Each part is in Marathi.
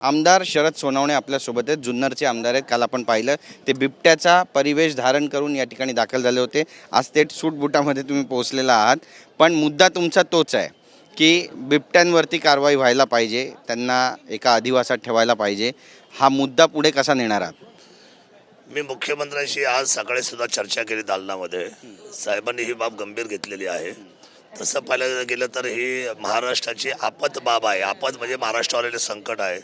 आमदार शरद सोनवणे आपल्यासोबत आहेत, जुन्नरचे आमदार आहेत। काल आपण पाहिलं ते बिबट्याचा परिवेश धारण करून या ठिकाणी दाखल झाले होते। आज थेट सूटबुटामध्ये तुम्ही पोहोचलेला आहात, पण मुद्दा तुमचा तोच आहे की बिबट्यांवरती कारवाई व्हायला पाहिजे, त्यांना एका अधिवासात ठेवायला पाहिजे। हा मुद्दा पुढे कसा नेणार आहात? मी मुख्यमंत्र्यांशी आज सकाळी सुद्धा चर्चा केली दालनामध्ये। साहेबांनी ही बाब गंभीर घेतलेली आहे। तसं पाहायला गेलं तर ही महाराष्ट्राची आपत बाब आहे। आपत म्हणजे महाराष्ट्रावर आलेले संकट आहे,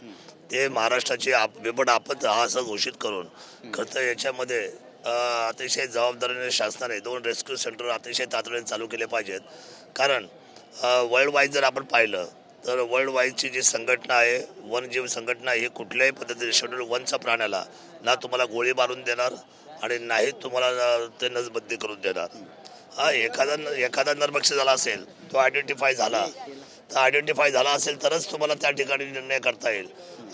ते महाराष्ट्राची बिबट आपत हा असं घोषित करून खरं तर याच्यामध्ये अतिशय जबाबदारीने शासनाने 2 रेस्क्यू सेंटर अतिशय तातडीने चालू केले पाहिजेत। कारण वर्ल्ड वाईड जर आपण पाहिलं तर वर्ल्ड वाईडची जी संघटना आहे, वनजीव संघटना, ही कुठल्याही पद्धतीने शेड्यूल 1चा प्राण्याला ना तुम्हाला गोळी मारून देणार आणि नाही तुम्हाला ते नसबंदी करून देणार। हा एखादा नरभक्ष झाला असेल, तो आयडेंटिफाय झाला असेल तरच तुम्हाला त्या ठिकाणी निर्णय करता येईल।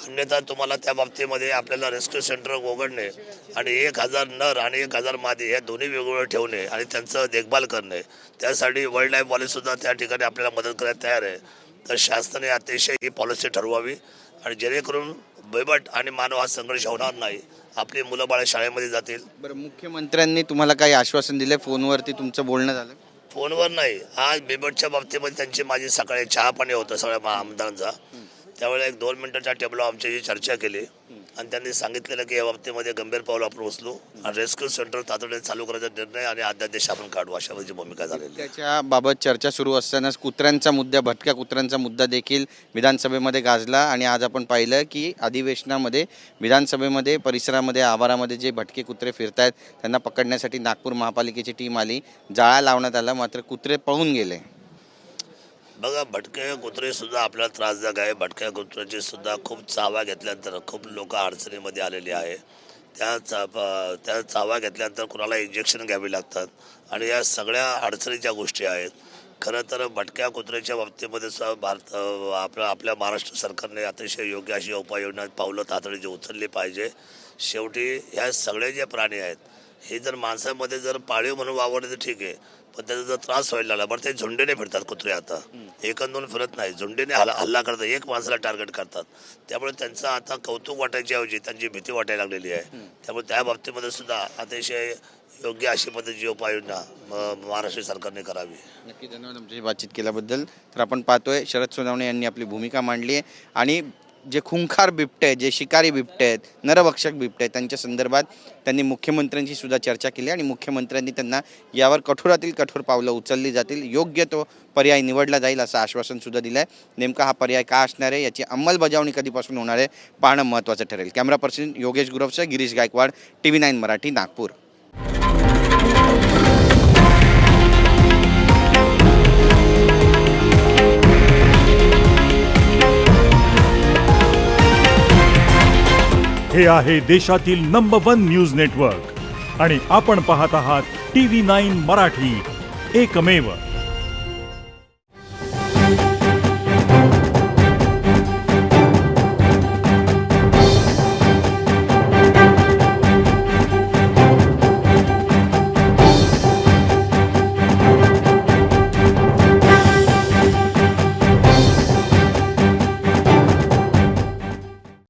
अन्यथा तुम्हाला त्या बाबतीमध्ये आपल्याला रेस्क्यू सेंटर उघडणे आणि 1000 नर आणि 1000 मादी हे दोन्ही वेगवेगळे ठेवणे आणि त्यांचं देखभाल करणे, त्यासाठी वाईल्ड लाईफवालेसुद्धा त्या ठिकाणी आपल्याला मदत करायला तयार आहे। तर शासनाने अतिशय ही पॉलिसी ठरवावी आणि जेणेकरून बिबट आणि मानव हा संघर्ष होणार नाही, आपली मुलं बाळ शाळेमध्ये जातील। बरं, मुख्यमंत्र्यांनी तुम्हाला काही आश्वासन दिले? फोनवरती तुमचं बोलणं झालं? फोनवर नाही, आज बिबटच्या बाबतीमध्ये त्यांची माझी सकाळी चहा पाणी होतं सगळ्या आमदारांचा। त्यावेळेला 1-2 मिनिटाच्या टेबलवर आमच्याशी चर्चा केली आणि त्यांनी सांगितलेलं की या बाबतीमध्ये गंभीर पाऊल आपण उचलू आणि रेस्क्यू सेंटर तातडीने चालू करायचा निर्णय आणि अध्यादेश आपण काढू, अशा माझी भूमिका झालेली। त्याच्या बाबत चर्चा सुरू असतानाच कुत्र्यांचा मुद्दा, भटक्या कुत्र्यांचा मुद्दा देखील विधानसभेमध्ये गाजला आणि आज आपण पाहिलं की अधिवेशनामध्ये विधानसभेमध्ये परिसरामध्ये आवारामध्ये जे भटके कुत्रे फिरतायत त्यांना पकडण्यासाठी नागपूर महापालिकेची टीम आली, जाळा लावण्यात आला, मात्र कुत्रे पळून गेले। बघा, भटके कुत्रे सुद्धा आपल्याला त्रासदायक आहे। भटक्या कुत्र्याची सुद्धा खूप चावा घेतल्यानंतर खूप लोक अडचणीमध्ये आलेली आहे। त्या चावा घेतल्यानंतर कुणाला इंजेक्शन घ्यावी लागतात आणि या सगळ्या अडचणीच्या गोष्टी आहेत। खरं तर भटक्या कुत्र्याच्या बाबतीमध्ये सुद्धा आपल्या महाराष्ट्र सरकारने अतिशय योग्य अशी उपाययोजना पावलं तातडीची उचलली पाहिजे। शेवटी ह्या सगळे जे प्राणी आहेत हे जर माणसामध्ये जर पाळीव म्हणून वावरले तर ठीक आहे, पण त्याचा जर त्रास व्हायला लागला, बरं ते झुंडीने फिरतात कुत्रे, आता 1-2 फिरत नाही, झुंडीने हल्ला करतात, एक माणसाला टार्गेट करतात। त्यामुळे त्यांचं आता कौतुक वाटायच्या ऐवजी त्यांची भीती वाटायला लागलेली आहे। त्यामुळे त्या बाबतीमध्ये सुद्धा अतिशय योग्य अशी पद्धतीची उपाययोजना महाराष्ट्र सरकारने करावी। नक्की, धन्यवाद आमच्याशी बातचीत केल्याबद्दल। तर आपण पाहतोय शरद सोनवणे यांनी आपली भूमिका मांडली आहे आणि जे खुंखार बिबटे आहेत, जे शिकारी बिबटे आहेत, नरभक्षक बिबटे आहेत, त्यांच्या संदर्भात त्यांनी मुख्यमंत्र्यांशी सुद्धा चर्चा केली आणि मुख्यमंत्र्यांनी त्यांना यावर कठोरातील कठोर पावलं उचलली जातील, योग्य तो पर्याय निवडला जाईल असं आश्वासन सुद्धा दिलं आहे। नेमका हा पर्याय का असणार आहे, याची अंमलबजावणी कधीपासून होणार आहे पाहणं महत्त्वाचं ठरेल। कॅमेरा पर्सन योगेश गुरवसह गिरीश गायकवाड, TV9 मराठी, नागपूर। हे आहे देशातील नंबर 1 न्यूज नेटवर्क आणि आपण पाहत आहात TV9 मराठी, एकमेव।